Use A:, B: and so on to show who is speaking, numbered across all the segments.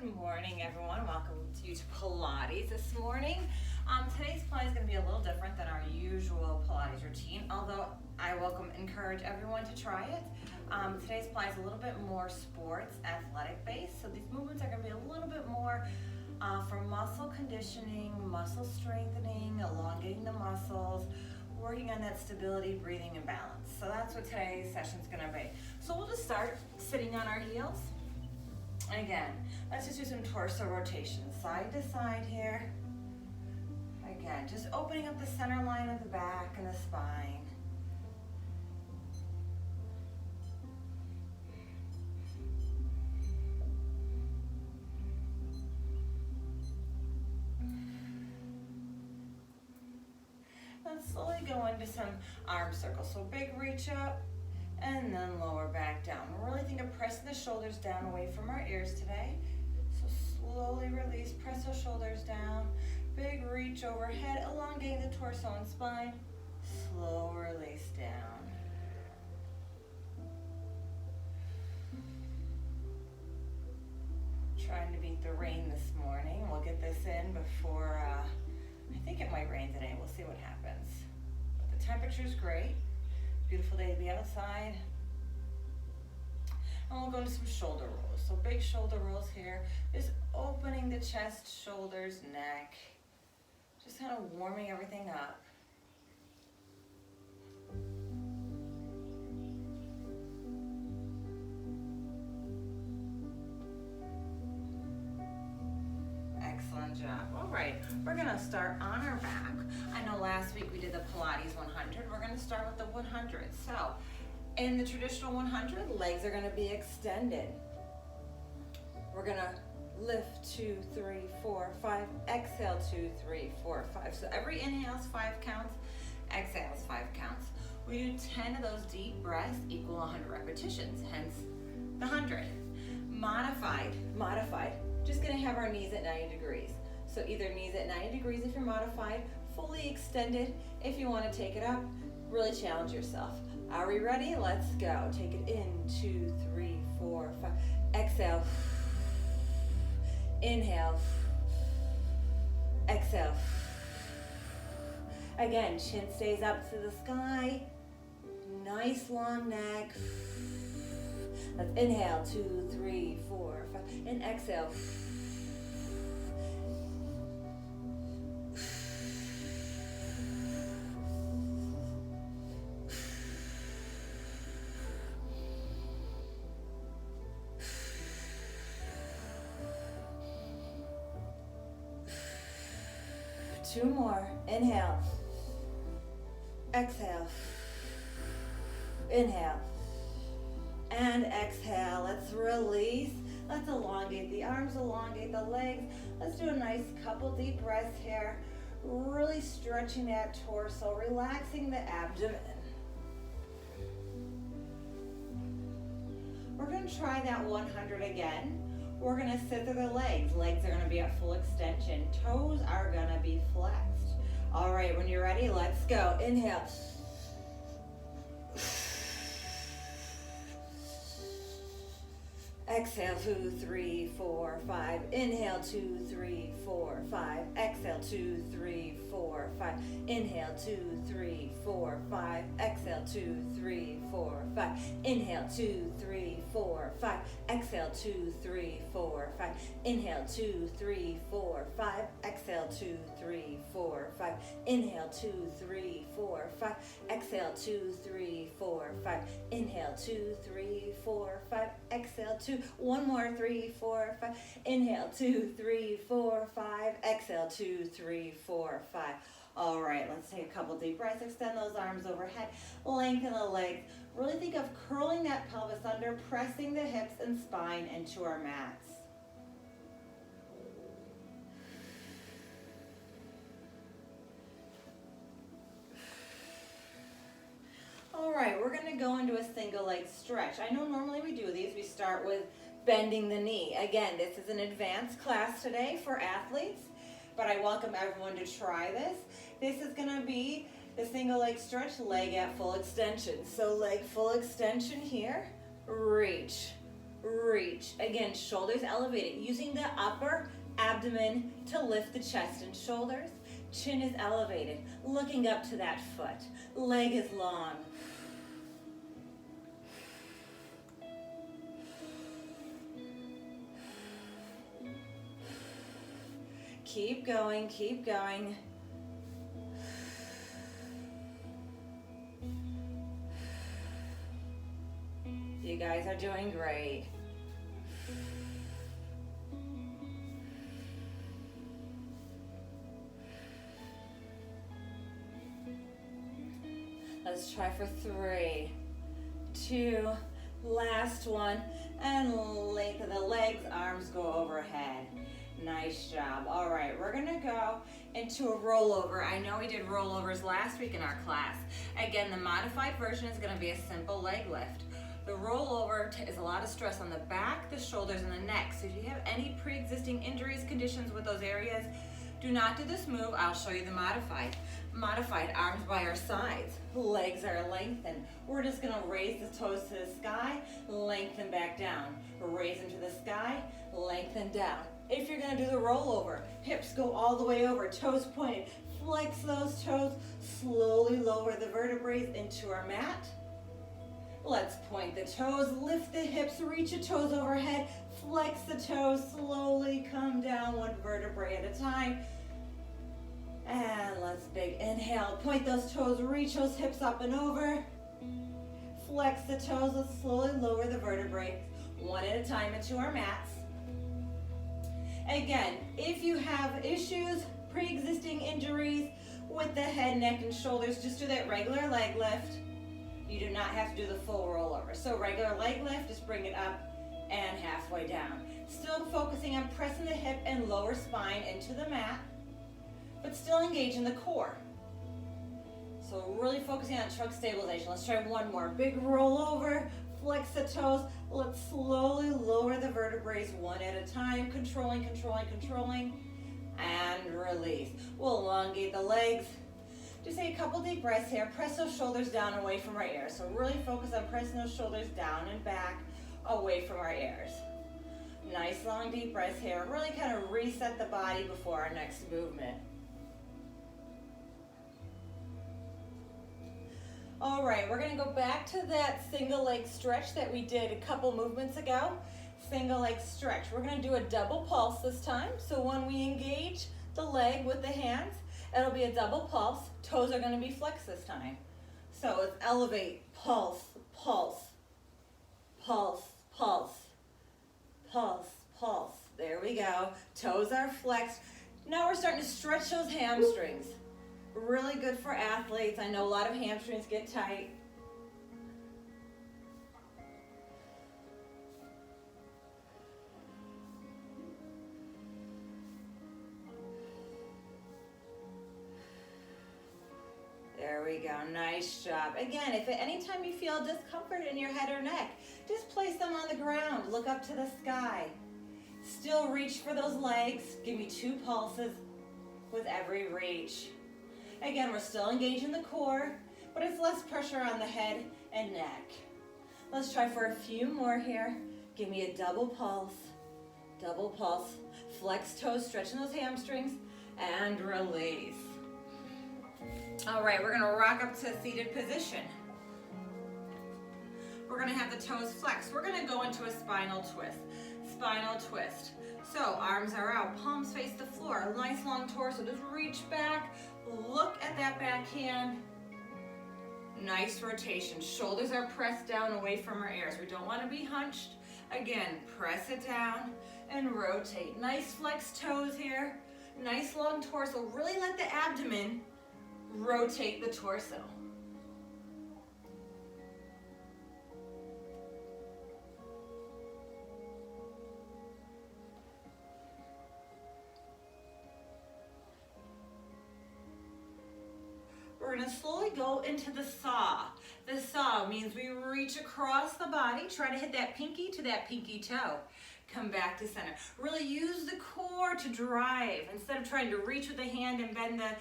A: Good morning, everyone. Welcome to Pilates this morning. Today's Pilates is going to be a little different than our usual Pilates routine, although I encourage everyone to try it. Today's Pilates is a little bit more sports, athletic based, so these movements are going to be a little bit more for muscle conditioning, muscle strengthening, elongating the muscles, working on that stability, breathing, and balance. So that's what today's session is going to be. So we'll just start sitting on our heels. And again, let's just do some torso rotation, side to side here. Again, just opening up the center line of the back and the spine. Then slowly go into some arm circles. So big reach up and then lower back down. We'll really think of pressing the shoulders down away from our ears today. So slowly release, press those shoulders down. Big reach overhead, elongate the torso and spine. Slow release down. Trying to beat the rain this morning. We'll get this in before, I think it might rain today. We'll see what happens. But the temperature's great. Beautiful day to be outside. And we'll go into some shoulder rolls. So big shoulder rolls here. Just opening the chest, shoulders, neck. Just kind of warming everything up. Excellent job. All right, we're gonna start on our back. I know last week we did the Pilates 100. We're gonna start with the 100. So, in the traditional 100, legs are gonna be extended. We're gonna lift 2, 3, 4, 5. Exhale 2, 3, 4, 5. So every inhale is 5 counts. Exhale is 5 counts. We do 10 of those deep breaths equal 100 repetitions. Hence the 100. Modified. Just gonna have our knees at 90 degrees. So either knees at 90 degrees if you're modified, fully extended if you wanna take it up, really challenge yourself. Are we ready? Let's go. Take it in, 2, 3, 4, 5. Exhale. Inhale. Exhale. Again, chin stays up to the sky. Nice long neck. Let's inhale, 2, 3, 4, 5, and exhale. Two more. Inhale. Exhale. Inhale. And exhale. Let's release. Let's elongate the arms, elongate the legs. Let's do a nice couple deep breaths here. Really stretching that torso, relaxing the abdomen. We're going to try that 100 again. We're going to sit through the legs. Legs are going to be at full extension. Toes are going to be flexed. All right, when you're ready, let's go. Inhale. Exhale, 2, 3, 4, 5. Inhale, 2, 3, 4, 5. Exhale, 2, 3, 4, 5. Inhale, 2, 3, 4, 5. Exhale, 2, 3, 4, 5. Inhale, 2, 3, 4, 5. Exhale, 2, 3, 4, 5. Inhale, 2, 3, 4, 5. Exhale, 2, 3, 4, 5. Inhale, 2, 3, 4, 5. Exhale, 2, 3, 4, 5. Inhale, 2, 3, 4, 5. Exhale, 2. One more, 3, 4, 5. Inhale, 2, 3, 4, 5. Exhale, 2, 3, 4, 5. All right, let's take a couple deep breaths. Extend those arms overhead. Lengthen the legs. Really think of curling that pelvis under, pressing the hips and spine into our mats. All right, we're gonna go into a single leg stretch. I know normally we do these. We start with bending the knee. Again, this is an advanced class today for athletes, but I welcome everyone to try this. This is gonna be the single leg stretch, leg at full extension. So leg full extension here, reach, reach. Again, shoulders elevated, using the upper abdomen to lift the chest and shoulders. Chin is elevated, looking up to that foot. Leg is long. Keep going, keep going. You guys are doing great. Let's try for 3, 2, last one, and lengthen the legs, arms go overhead. Nice job. All right, we're gonna go into a rollover. I know we did rollovers last week in our class. Again, the modified version is gonna be a simple leg lift. The rollover is a lot of stress on the back, the shoulders, and the neck. So if you have any pre-existing injuries, conditions with those areas, do not do this move. I'll show you the modified. Modified, arms by our sides, legs are lengthened. We're just gonna raise the toes to the sky, lengthen back down. Raise them to the sky, lengthen down. If you're gonna do the rollover, hips go all the way over, toes pointed. Flex those toes, slowly lower the vertebrae into our mat. Let's point the toes, lift the hips, reach the toes overhead, flex the toes, slowly come down one vertebrae at a time. And let's big inhale, point those toes, reach those hips up and over. Flex the toes, let's slowly lower the vertebrae, one at a time into our mats. Again, if you have issues, pre-existing injuries with the head, neck, and shoulders, just do that regular leg lift. You do not have to do the full rollover. So regular leg lift, just bring it up and halfway down. Still focusing on pressing the hip and lower spine into the mat, but still engaging the core. So really focusing on trunk stabilization. Let's try one more. Big rollover, flex the toes. Let's slowly lower the vertebrae one at a time, controlling, and release. We'll elongate the legs. Just take a couple deep breaths here. Press those shoulders down away from our ears. So really focus on pressing those shoulders down and back away from our ears. Nice long deep breaths here. Really kind of reset the body before our next movement. All right, we're gonna go back to that single leg stretch that we did a couple movements ago. Single leg stretch. We're gonna do a double pulse this time. So when we engage the leg with the hands, it'll be a double pulse. Toes are gonna be flexed this time. So it's elevate, pulse, pulse, pulse, pulse, pulse, pulse. There we go. Toes are flexed. Now we're starting to stretch those hamstrings. Really good for athletes. I know a lot of hamstrings get tight. There we go, nice job. Again, if at any time you feel discomfort in your head or neck, just place them on the ground, look up to the sky. Still reach for those legs, give me 2 pulses with every reach. Again, we're still engaging the core, but it's less pressure on the head and neck. Let's try for a few more here. Give me a double pulse, flex toes, stretching those hamstrings, and release. All right, we're gonna rock up to a seated position. We're gonna have the toes flexed. We're gonna go into a spinal twist. Spinal twist. So arms are out, palms face the floor, a nice long torso. Just reach back, look at that back hand. Nice rotation. Shoulders are pressed down away from our ears. We don't wanna be hunched. Again, press it down and rotate. Nice flexed toes here. Nice long torso. Really let the abdomen rotate the torso. We're going to slowly go into the saw. The saw means we reach across the body, try to hit that pinky to that pinky toe. Come back to center. Really use the core to drive. Instead of trying to reach with the hand and bend the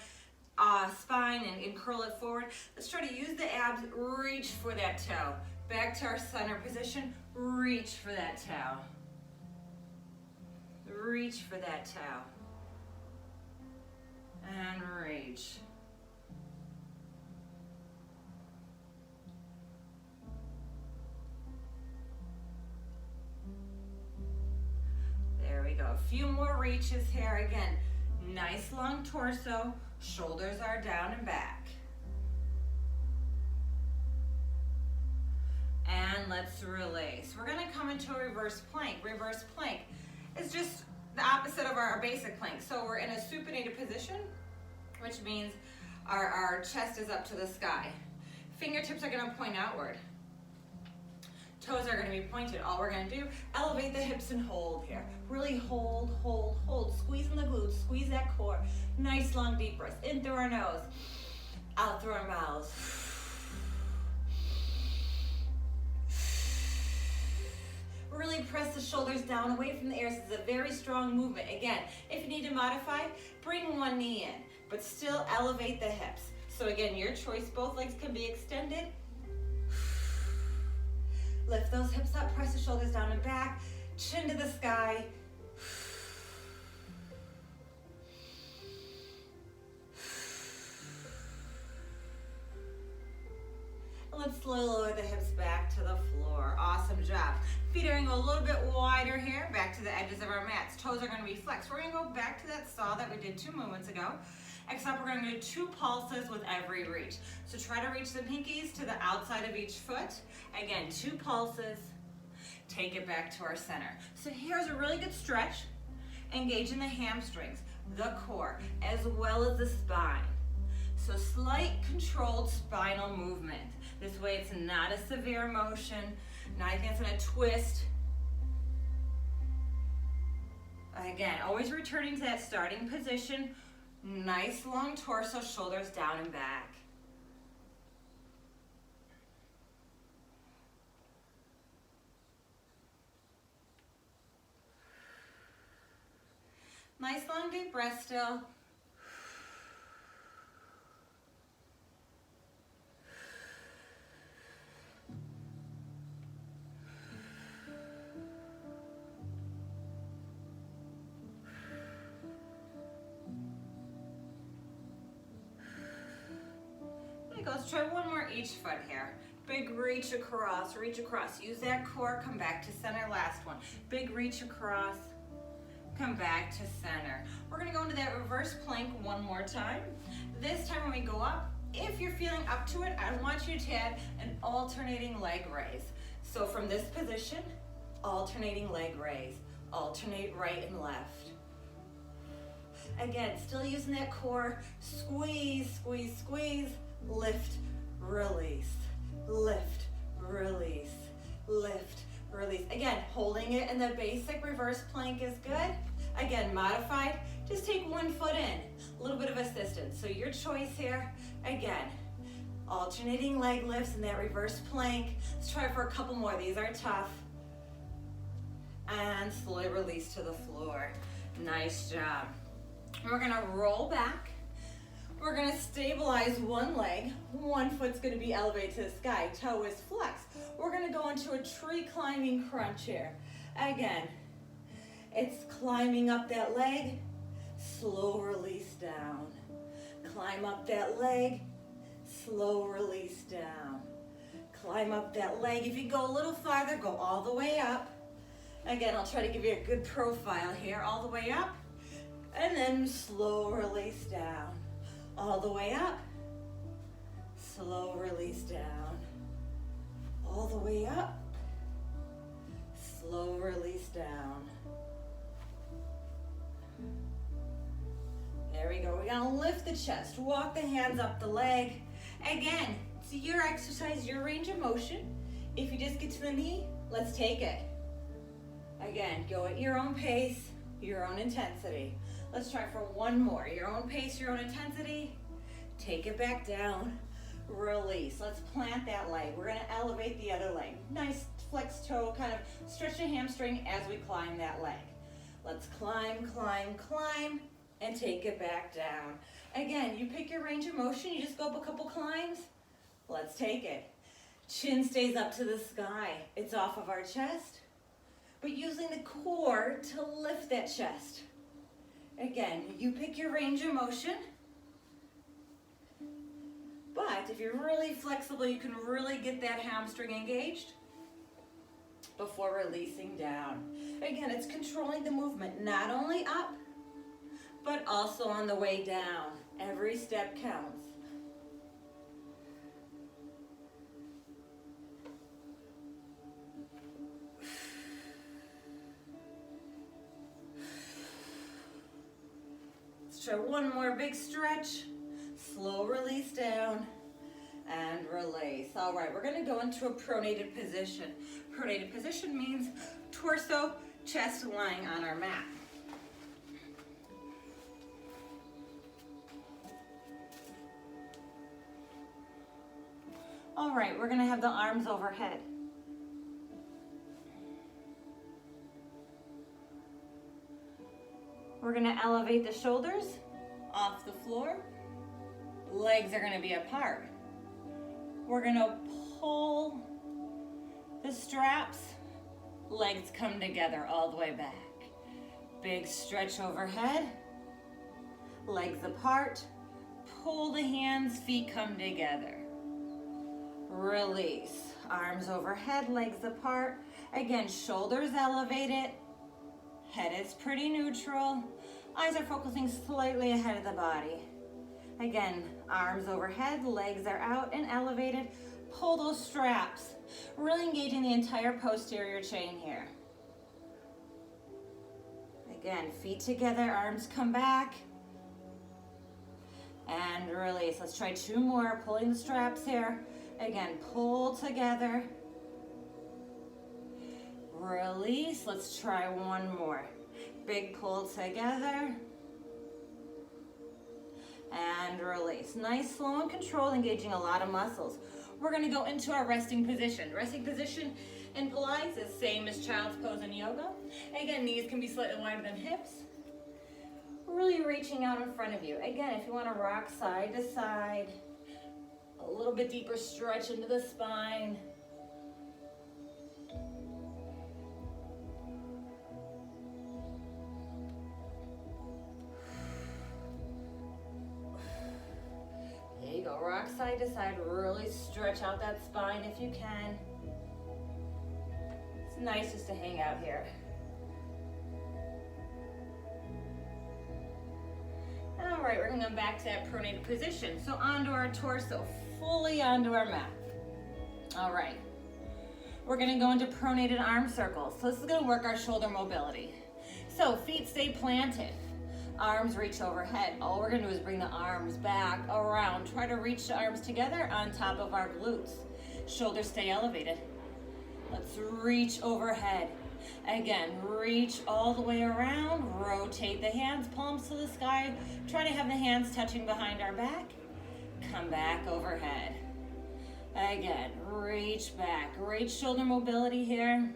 A: spine and curl it forward, let's try to use the abs, reach for that toe. Back to our center position, Reach for that towel. Reach for that towel. And reach. There we go. A few more reaches here. Again, nice long torso. Shoulders are down and back. And let's release. We're gonna come into a reverse plank. Reverse plank is just the opposite of our basic plank. So we're in a supinated position, which means our chest is up to the sky. Fingertips are gonna point outward. Toes are gonna be pointed. All we're gonna do, elevate the hips and hold here. Really hold, hold, hold. Squeezing the glutes, squeeze that core. Nice long deep breaths. In through our nose, out through our mouths. Really press the shoulders down away from the ears. This is a very strong movement. Again, if you need to modify, bring one knee in, but still elevate the hips. So again, your choice, both legs can be extended. Lift those hips up, press the shoulders down and back, chin to the sky. Let's slowly lower the hips back to the floor. Awesome job. Feet are gonna go a little bit wider here, back to the edges of our mats. Toes are gonna be flexed. We're gonna go back to that saw that we did 2 movements ago, except we're gonna do 2 pulses with every reach. So try to reach the pinkies to the outside of each foot. Again, 2 pulses. Take it back to our center. So here's a really good stretch. Engaging the hamstrings, the core, as well as the spine. So slight controlled spinal movement. This way it's not a severe motion, not anything that's gonna twist. Again, always returning to that starting position. Nice long torso, shoulders down and back. Nice long deep breath still. Let's try one more each foot here. Big reach across, reach across. Use that core, come back to center, last one. Big reach across, come back to center. We're gonna go into that reverse plank one more time. This time when we go up, if you're feeling up to it, I want you to add an alternating leg raise. So from this position, alternating leg raise. Alternate right and left. Again, still using that core. Squeeze, squeeze, squeeze. Lift, release, lift, release, lift, release. Again, holding it in the basic reverse plank is good. Again, modified, just take 1 foot in, a little bit of assistance. So your choice here, again, alternating leg lifts in that reverse plank. Let's try for a couple more. These are tough. And slowly release to the floor. Nice job. We're gonna roll back. We're gonna stabilize one leg. 1 foot's gonna be elevated to the sky. Toe is flexed. We're gonna go into a tree climbing crunch here. Again, it's climbing up that leg. Slow release down. Climb up that leg. Slow release down. Climb up that leg. If you go a little farther, go all the way up. Again, I'll try to give you a good profile here. All the way up. And then slow release down. All the way up, slow release down. All the way up, slow release down. There we go. We're gonna lift the chest, walk the hands up the leg. Again, it's your exercise, your range of motion. If you just get to the knee, let's take it. Again, go at your own pace, your own intensity. Let's try for one more. Your own pace, your own intensity. Take it back down. Release. Let's plant that leg. We're gonna elevate the other leg. Nice flex toe, kind of stretch the hamstring as we climb that leg. Let's climb, climb, climb, and take it back down. Again, you pick your range of motion. You just go up a couple climbs. Let's take it. Chin stays up to the sky. It's off of our chest, but using the core to lift that chest. Again, you pick your range of motion, but if you're really flexible, you can really get that hamstring engaged before releasing down. Again, it's controlling the movement, not only up, but also on the way down. Every step counts. Let's try one more big stretch. Slow release down and release. All right, we're gonna go into a pronated position. Pronated position means torso, chest lying on our mat. All right, we're gonna have the arms overhead. We're gonna elevate the shoulders off the floor. Legs are gonna be apart. We're gonna pull the straps. Legs come together all the way back. Big stretch overhead. Legs apart. Pull the hands, feet come together. Release. Arms overhead, legs apart. Again, shoulders elevated. Head is pretty neutral. Eyes are focusing slightly ahead of the body. Again, arms overhead, legs are out and elevated. Pull those straps, really engaging the entire posterior chain here. Again, feet together, arms come back. And release. Let's try two more, pulling the straps here. Again, pull together. Release. Let's try one more. Big pull together. And release. Nice, slow and controlled, engaging a lot of muscles. We're gonna go into our resting position. Resting position in Pilates is same as child's pose in yoga. Again, knees can be slightly wider than hips. Really reaching out in front of you. Again, if you wanna rock side to side, a little bit deeper stretch into the spine. There you go, rock side to side, really stretch out that spine if you can. It's nice just to hang out here. All right, we're gonna go back to that pronated position. So onto our torso, fully onto our mat. All right, we're gonna go into pronated arm circles. So this is gonna work our shoulder mobility. So feet stay planted, arms reach overhead. All we're gonna do is bring the arms back around. Try to reach the arms together on top of our glutes. Shoulders stay elevated. Let's reach overhead. Again, reach all the way around, rotate the hands, palms to the sky. Try to have the hands touching behind our back. Come back overhead. Again, reach back, great shoulder mobility here.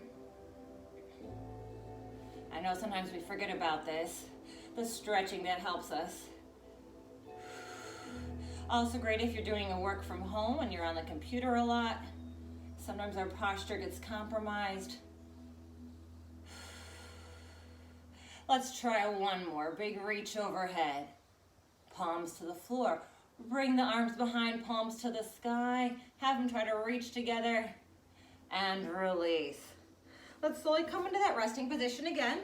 A: I know sometimes we forget about this, the stretching that helps us. Also great if you're doing a work from home and you're on the computer a lot. Sometimes our posture gets compromised. Let's try one more. Big reach overhead. Palms to the floor. Bring the arms behind, palms to the sky. Have them try to reach together and release. Let's slowly come into that resting position again.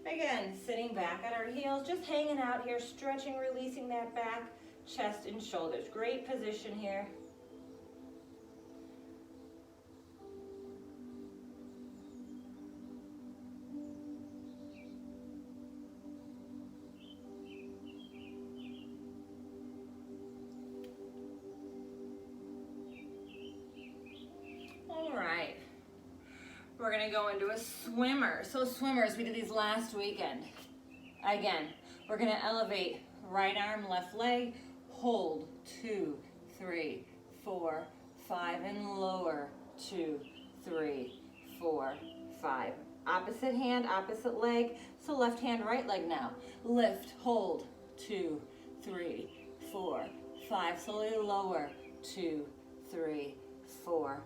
A: Again, sitting back at our heels, just hanging out here, stretching, releasing that back, chest and shoulders. Great position here. We're gonna go into a swimmer. So swimmers, we did these last weekend. Again, we're gonna elevate right arm, left leg, hold, 2, 3, 4, 5, and lower, 2, 3, 4, 5. Opposite hand, opposite leg. So left hand, right leg now. Lift, hold, 2, 3, 4, 5. Slowly lower, 2, 3, 4,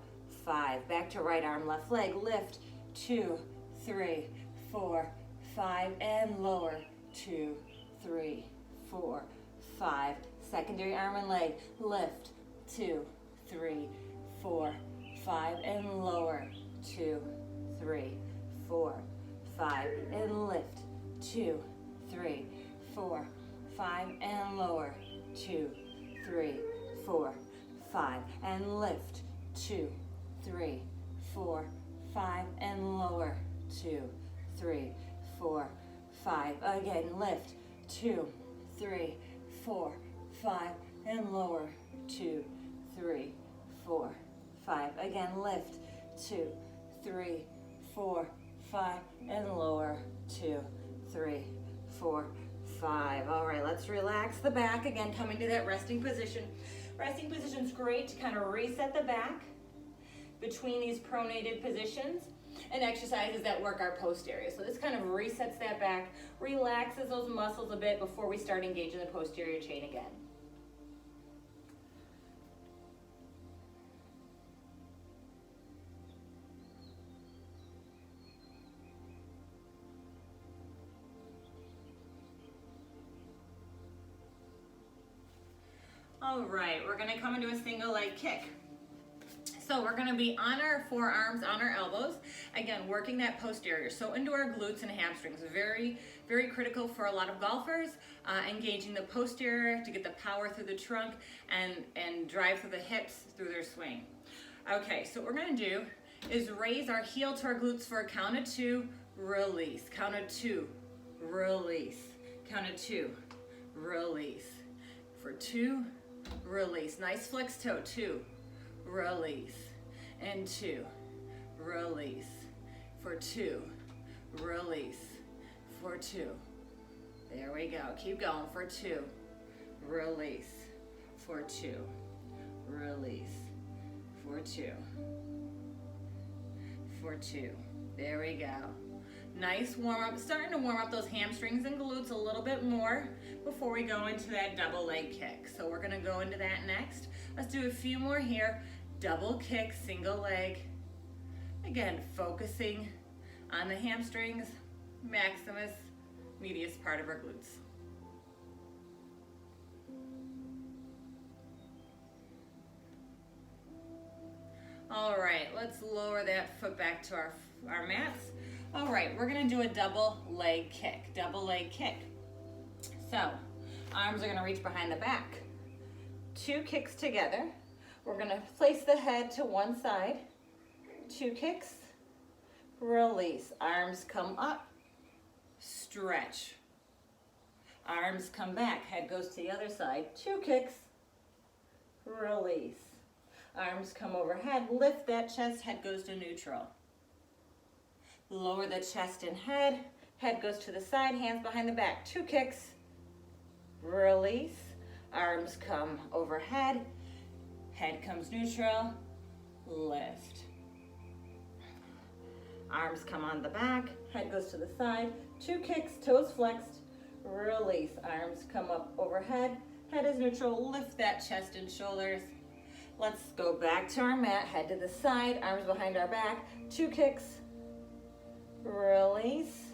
A: 5. Back to right arm, left leg, lift, 2, 3, 4, 5, and lower, 2, 3, 4, 5. Secondary arm and leg, lift, 2, 3, 4, 5, and lower, 2, 3, 4, 5, and lift, 2, 3, 4, 5, and lower, 2, 3, 4, 5, and lift, 2, 3, 4, 5, and lower, 2, 3, 4, 5. Again, lift, 2, 3, 4, 5, and lower, 2, 3, 4, 5. Again, lift, 2, 3, 4, 5, and lower, 2, 3, 4, 5. All right, let's relax the back. Again, coming to that resting position. Resting position is great to kind of reset the back between these pronated positions and exercises that work our posterior. So this kind of resets that back, relaxes those muscles a bit before we start engaging the posterior chain again. All right, we're gonna come into a single leg kick. So we're gonna be on our forearms, on our elbows, again, working that posterior. So into our glutes and hamstrings, very, very critical for a lot of golfers, engaging the posterior to get the power through the trunk and drive through the hips through their swing. Okay, so what we're gonna do is raise our heel to our glutes for a count of 2, release. Count of 2, release. Count of 2, release. For 2, release. Nice flex toe, 2, release. And 2, release. For 2, release. For 2. There we go. Keep going. For 2, release. For 2, release. For 2. For 2. There we go. Nice warm up. Starting to warm up those hamstrings and glutes a little bit more before we go into that double leg kick. So we're gonna go into that next. Let's do a few more here. Double kick, single leg. Again, focusing on the hamstrings, maximus, medius part of our glutes. All right, let's lower that foot back to our mats. All right, we're gonna do a double leg kick, double leg kick. So, arms are gonna reach behind the back. 2 kicks together. We're gonna place the head to one side. 2 kicks, release. Arms come up, stretch. Arms come back, head goes to the other side. 2 kicks, release. Arms come overhead, lift that chest, head goes to neutral. Lower the chest and head goes to the side, hands behind the back. 2 kicks, release. Arms come overhead, head comes neutral, lift. Arms come on the back, head goes to the side. 2 kicks, toes flexed, release. Arms come up overhead, head is neutral, lift that chest and shoulders. Let's go back to our mat, head to the side, arms behind our back. 2 kicks, release.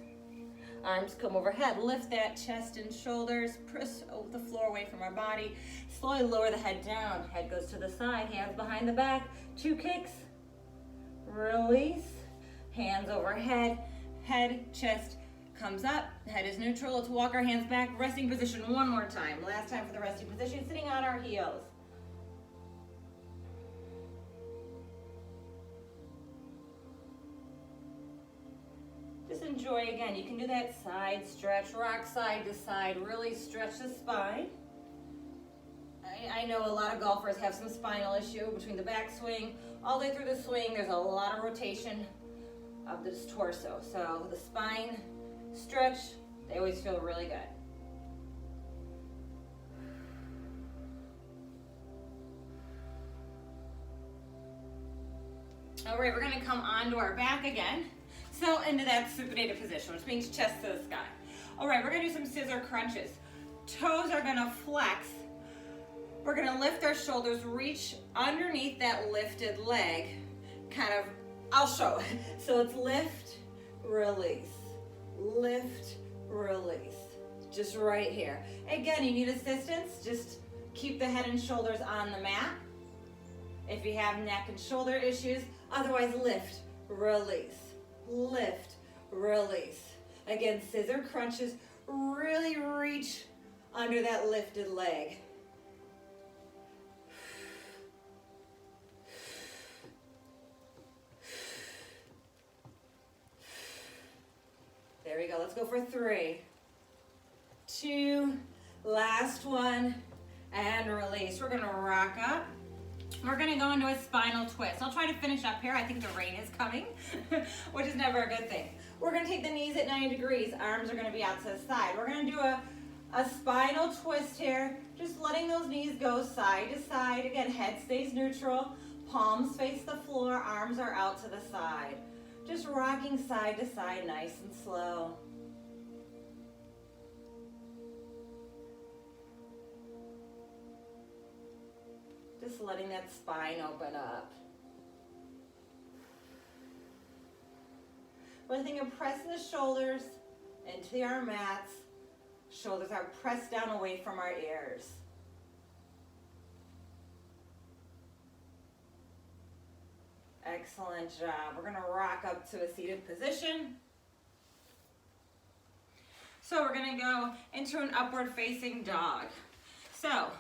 A: Arms come overhead, lift that chest and shoulders, press the floor away from our body. Slowly lower the head down, head goes to the side, hands behind the back. 2 kicks, release. Hands overhead, head, chest comes up, head is neutral. Let's walk our hands back, resting position one more time. Last time for the resting position, sitting on our heels. Just enjoy again. You can do that side stretch, rock side to side, really stretch the spine. I know a lot of golfers have some spinal issue between the backswing, all the way through the swing. There's a lot of rotation of this torso. So the spine stretch, they always feel really good. All right, we're gonna come onto our back again. So into that supinated position, which means chest to the sky. All right, we're gonna do some scissor crunches. Toes are gonna flex We're gonna lift our shoulders, reach underneath that lifted leg, kind of, I'll show. So it's lift, release, lift, release. Just right here. Again, you need assistance, just keep the head and shoulders on the mat. If you have neck and shoulder issues, otherwise lift, release, lift, release. Again, scissor crunches, really reach under that lifted leg. There we go, let's go for 3, 2, last one, and release. We're gonna rock up. We're gonna go into a spinal twist. I'll try to finish up here. I think the rain is coming, which is never a good thing. We're gonna take the knees at 90 degrees. Arms are gonna be out to the side. We're gonna do a spinal twist here, just letting those knees go side to side. Again, head stays neutral, palms face the floor, arms are out to the side. Just rocking side to side, nice and slow. Just letting that spine open up. We're thinking of pressing the shoulders into our mats. Shoulders are pressed down away from our ears. Excellent job. We're gonna rock up to a seated position. So we're gonna go into an upward facing dog. So,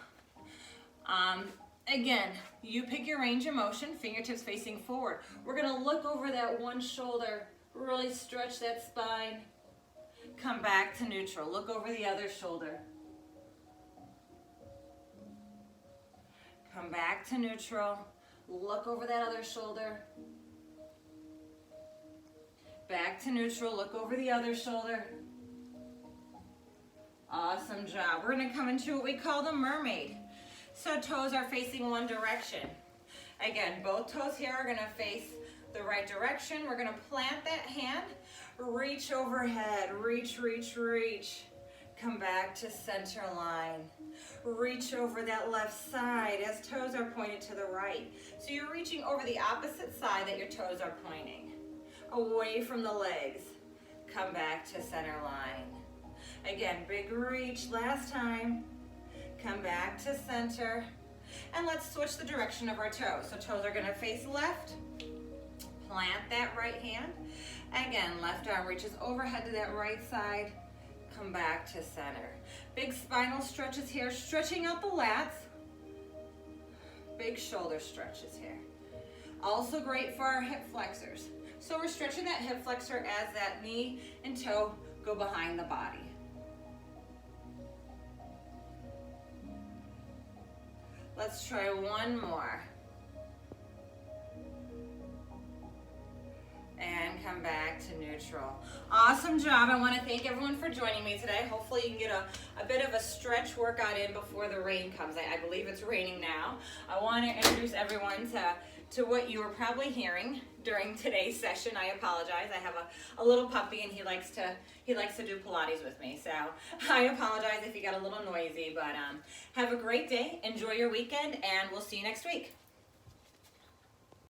A: again, you pick your range of motion, fingertips facing forward. We're gonna look over that one shoulder, really stretch that spine, come back to neutral. Look over the other shoulder. Come back to neutral. Look over that other shoulder. Back to neutral, look over the other shoulder. Awesome job. We're gonna come into what we call the mermaid. So toes are facing one direction. Again, both toes here are gonna face the right direction. We're gonna plant that hand, reach overhead, reach, reach, reach. Come back to center line. Reach over that left side as toes are pointed to the right. So you're reaching over the opposite side that your toes are pointing. Away from the legs. Come back to center line. Again, big reach, last time. Come back to center. And let's switch the direction of our toes. So toes are gonna face left. Plant that right hand. Again, left arm reaches overhead to that right side. Come back to center. Big spinal stretches here, stretching out the lats. Big shoulder stretches here. Also great for our hip flexors. So we're stretching that hip flexor as that knee and toe go behind the body. Let's try one more. And come back to neutral. Awesome job. I want to thank everyone for joining me today. Hopefully you can get a bit of a stretch workout in before the rain comes. I believe it's raining now. I want to introduce everyone to what you were probably hearing during today's session. I apologize. I have a little puppy and he likes to do Pilates with me. So I apologize if you got a little noisy, but have a great day. Enjoy your weekend and we'll see you next week.